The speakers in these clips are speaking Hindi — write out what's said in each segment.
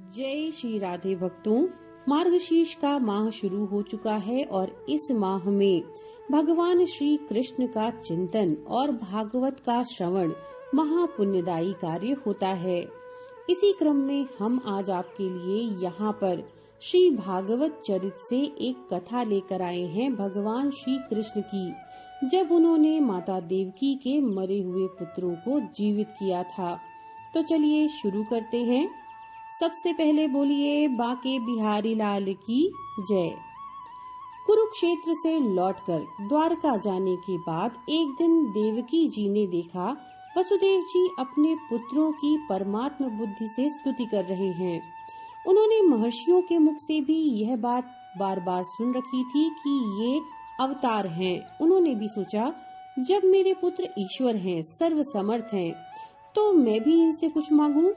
जय श्री राधे भक्तों, मार्गशीर्ष का माह शुरू हो चुका है और इस माह में भगवान श्री कृष्ण का चिंतन और भागवत का श्रवण महापुण्यदायी कार्य होता है। इसी क्रम में हम आज आपके लिए यहाँ पर श्री भागवत चरित से एक कथा लेकर आए हैं भगवान श्री कृष्ण की, जब उन्होंने माता देवकी के मरे हुए पुत्रों को जीवित किया था। तो चलिए शुरू करते हैं। सबसे पहले बोलिए बांके बिहारी लाल की जय। कुरुक्षेत्र से लौटकर द्वारका जाने के बाद एक दिन देवकी जी ने देखा वसुदेव जी अपने पुत्रों की परमात्म बुद्धि से स्तुति कर रहे हैं। उन्होंने महर्षियों के मुख से भी यह बात बार बार सुन रखी थी कि ये अवतार हैं। उन्होंने भी सोचा, जब मेरे पुत्र ईश्वर हैं, सर्व समर्थ हैं, तो मैं भी इनसे कुछ मांगूं।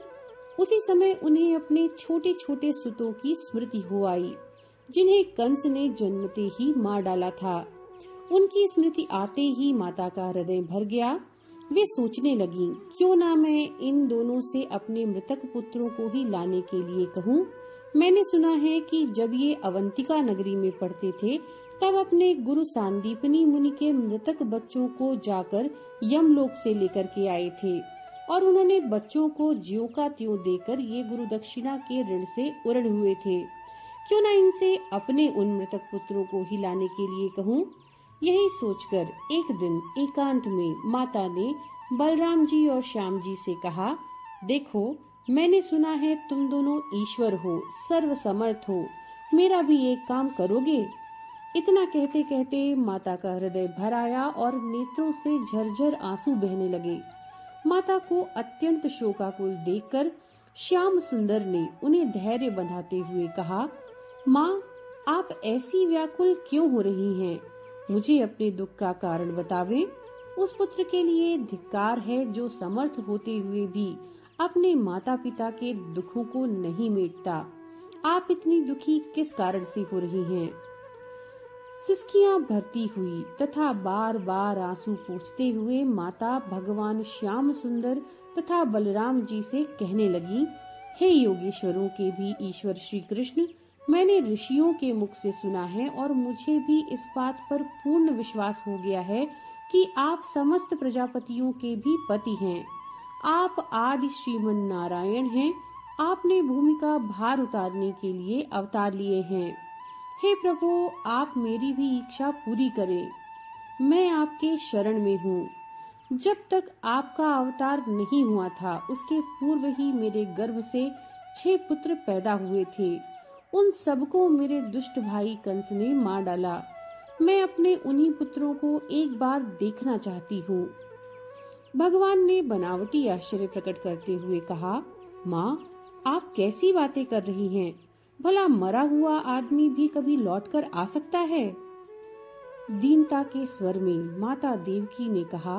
उसी समय उन्हें अपने छोटे छोटे सुतों की स्मृति हो आई, जिन्हें कंस ने जन्मते ही मार डाला था। उनकी स्मृति आते ही माता का हृदय भर गया। वे सोचने लगी, क्यों ना मैं इन दोनों से अपने मृतक पुत्रों को ही लाने के लिए कहूँ। मैंने सुना है कि जब ये अवंतिका नगरी में पढ़ते थे, तब अपने गुरु सांदीपनी मुनि के मृतक बच्चों को जाकर यमलोक से लेकर के आए थे और उन्होंने बच्चों को ज्यों का त्यों देकर ये गुरु दक्षिणा के ऋण से उरण हुए थे। क्यों न इनसे अपने उन मृतक पुत्रों को ही लाने के लिए कहूँ। यही सोचकर एक दिन एकांत में माता ने बलराम जी और श्याम जी से कहा, देखो, मैंने सुना है तुम दोनों ईश्वर हो, सर्व समर्थ हो, मेरा भी एक काम करोगे। इतना कहते कहते माता का हृदय भर आया और नेत्रों से झरझर आंसू बहने लगे। माता को अत्यंत शोकाकुल देखकर श्याम सुंदर ने उन्हें धैर्य बंधाते हुए कहा, माँ, आप ऐसी व्याकुल क्यों हो रही हैं? मुझे अपने दुख का कारण बतावें। उस पुत्र के लिए धिक्कार है जो समर्थ होते हुए भी अपने माता पिता के दुखों को नहीं मिटता। आप इतनी दुखी किस कारण से हो रही हैं? सिसकियां भरती हुई तथा बार बार आंसू पोंछते हुए माता भगवान श्याम सुंदर तथा बलराम जी से कहने लगी, हे योगेश्वरों के भी ईश्वर श्री कृष्ण, मैंने ऋषियों के मुख से सुना है और मुझे भी इस बात पर पूर्ण विश्वास हो गया है कि आप समस्त प्रजापतियों के भी पति हैं। आप आदि श्रीमन नारायण हैं। आपने भूमि का भार उतारने के लिए अवतार लिए हैं। हे प्रभु, आप मेरी भी इच्छा पूरी करें। मैं आपके शरण में हूँ। जब तक आपका अवतार नहीं हुआ था, उसके पूर्व ही मेरे गर्भ से 6 पुत्र पैदा हुए थे। उन सबको मेरे दुष्ट भाई कंस ने मार डाला। मैं अपने उन्हीं पुत्रों को एक बार देखना चाहती हूँ। भगवान ने बनावटी आश्चर्य प्रकट करते हुए कहा, माँ, आप कैसी बातें कर रही हैं? भला मरा हुआ आदमी भी कभी लौटकर आ सकता है? दीनता के स्वर में माता देवकी ने कहा,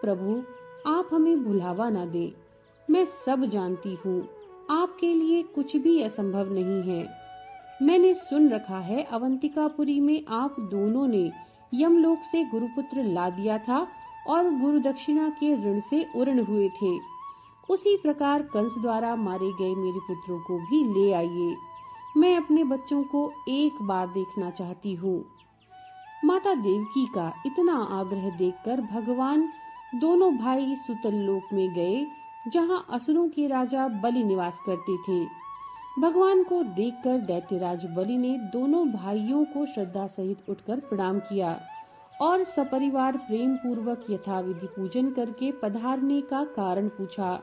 प्रभु, आप हमें भुलावा ना दें। मैं सब जानती हूँ, आपके लिए कुछ भी असंभव नहीं है। मैंने सुन रखा है अवंतिकापुरी में आप दोनों ने यमलोक से गुरुपुत्र ला दिया था और गुरु दक्षिणा के ऋण से उरण हुए थे। उसी प्रकार कंस द्वारा मारे गए मेरे पुत्रों को भी ले आइए। मैं अपने बच्चों को एक बार देखना चाहती हूँ। माता देवकी का इतना आग्रह देखकर भगवान दोनों भाई सुतल लोक में गए, जहाँ असुरों के राजा बलि निवास करते थे। भगवान को देखकर दैत्यराज बलि ने दोनों भाइयों को श्रद्धा सहित उठकर प्रणाम किया और सपरिवार प्रेम पूर्वक यथाविधि पूजन करके पधारने का कारण पूछा।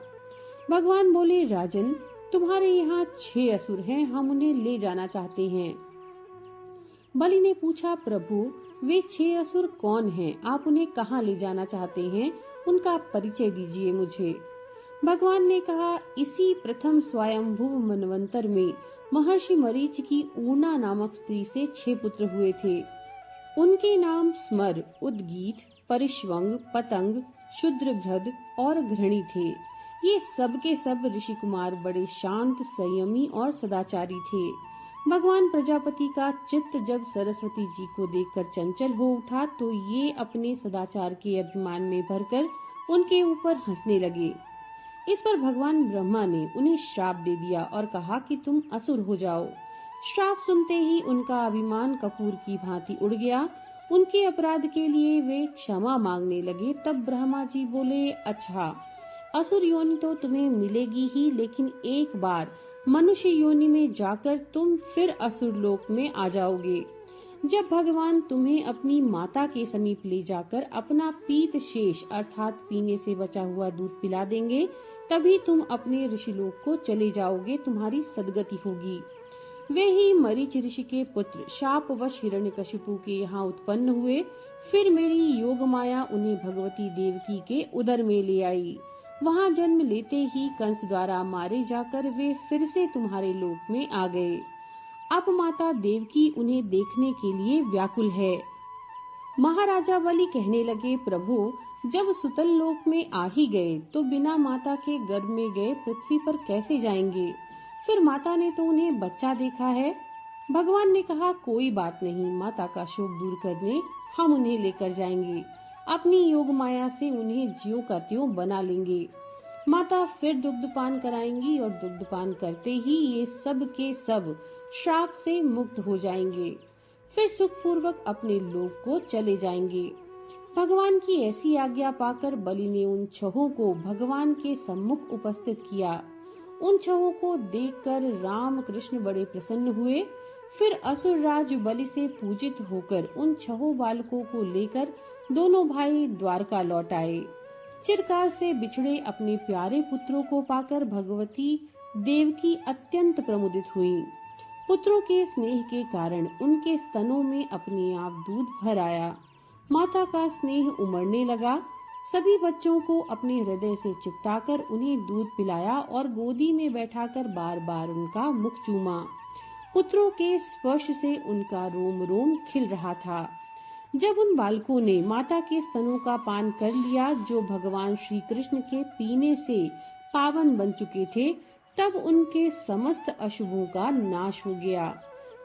भगवान बोले, राजन, तुम्हारे यहाँ 6 असुर हैं, हम उन्हें ले जाना चाहते हैं। बलि ने पूछा, प्रभु, वे 6 असुर कौन हैं? आप उन्हें कहाँ ले जाना चाहते हैं? उनका परिचय दीजिए मुझे। भगवान ने कहा, इसी प्रथम स्वयंभुव मनवंतर में महर्षि मरीच की ऊर्णा नामक स्त्री से 6 पुत्र हुए थे। उनके नाम स्मर, उद्गीत, परिश्वंग, पतंग, शुद्रभ्रद और घृणी थे। ये सब के सब ऋषि कुमार बड़े शांत, संयमी और सदाचारी थे। भगवान प्रजापति का चित्त जब सरस्वती जी को देखकर चंचल हो उठा, तो ये अपने सदाचार के अभिमान में भरकर उनके ऊपर हंसने लगे। इस पर भगवान ब्रह्मा ने उन्हें श्राप दे दिया और कहा कि तुम असुर हो जाओ। श्राप सुनते ही उनका अभिमान कपूर की भांति उड़ गया। उनके अपराध के लिए वे क्षमा मांगने लगे। तब ब्रह्मा जी बोले, अच्छा, असुर योनि तो तुम्हें मिलेगी ही, लेकिन एक बार मनुष्य योनि में जाकर तुम फिर असुर लोक में आ जाओगे। जब भगवान तुम्हें अपनी माता के समीप ले जाकर अपना पीत शेष अर्थात पीने से बचा हुआ दूध पिला देंगे, तभी तुम अपने ऋषिलोक को चले जाओगे, तुम्हारी सदगति होगी। वे ही मरीच ऋषि के पुत्र शापवश हिरण्यकशिपु के यहाँ उत्पन्न हुए। फिर मेरी योग माया उन्हें भगवती देवकी के उदर में ले आई। वहाँ जन्म लेते ही कंस द्वारा मारे जाकर वे फिर से तुम्हारे लोक में आ गए। अब माता देवकी उन्हें देखने के लिए व्याकुल है। महाराजा बलि कहने लगे, प्रभु, जब सुतल लोक में आ ही गए तो बिना माता के गर्भ में गए पृथ्वी पर कैसे जाएंगे? फिर माता ने तो उन्हें बच्चा देखा है। भगवान ने कहा, कोई बात नहीं, माता का शोक दूर करने हम उन्हें लेकर जाएंगे। अपनी योग माया से उन्हें ज्यों का त्यों बना लेंगे। माता फिर दुग्धपान कराएंगी और दुग्धपान करते ही ये सब के सब श्राप से मुक्त हो जाएंगे। फिर सुखपूर्वक अपने लोक को चले जाएंगे। भगवान की ऐसी आज्ञा पाकर बलि ने उन छहों को भगवान के सम्मुख उपस्थित किया। उन छहों को देखकर राम कृष्ण बड़े प्रसन्न हुए। फिर असुर राज बलि से पूजित होकर उन छहों बालकों को लेकर दोनों भाई द्वारका लौट आए। चिरकाल से बिछड़े अपने प्यारे पुत्रों को पाकर भगवती देवकी अत्यंत प्रमुदित हुई। पुत्रों के स्नेह के कारण उनके स्तनों में अपने आप दूध भर आया। माता का स्नेह उमड़ने लगा। सभी बच्चों को अपने हृदय से चिपटाकर उन्हें दूध पिलाया और गोदी में बैठाकर बार बार उनका मुख चूमा। पुत्रों के स्पर्श से उनका रोम रोम खिल रहा था। जब उन बालकों ने माता के स्तनों का पान कर लिया, जो भगवान श्री कृष्ण के पीने से पावन बन चुके थे, तब उनके समस्त अशुभों का नाश हो गया।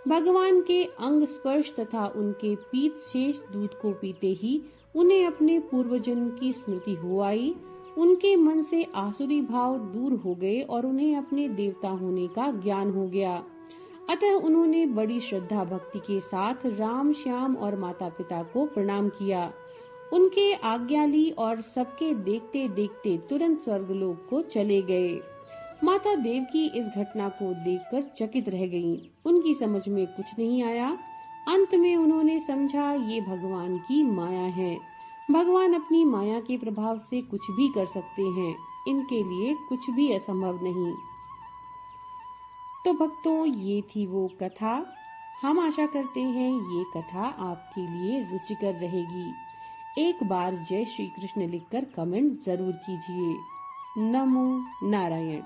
भगवान के अंग स्पर्श तथा उनके पीत शेष दूध को पीते ही उन्हें अपने पूर्व जन्म की स्मृति हो आई। उनके मन से आसुरी भाव दूर हो गए और उन्हें अपने देवता होने का ज्ञान हो गया। अतः उन्होंने बड़ी श्रद्धा भक्ति के साथ राम, श्याम और माता पिता को प्रणाम किया। उनके आज्ञा ली और सबके देखते देखते तुरंत स्वर्गलोक को चले गए। माता देवकी इस घटना को देखकर चकित रह गईं। उनकी समझ में कुछ नहीं आया। अंत में उन्होंने समझा, ये भगवान की माया है। भगवान अपनी माया के प्रभाव से कुछ भी कर सकते हैं। इनके लिए कुछ भी असंभव नहीं। तो भक्तों, ये थी वो कथा। हम आशा करते हैं ये कथा आपके लिए रुचिकर रहेगी। एक बार जय श्री कृष्ण लिखकर कमेंट जरूर कीजिए। नमो नारायण।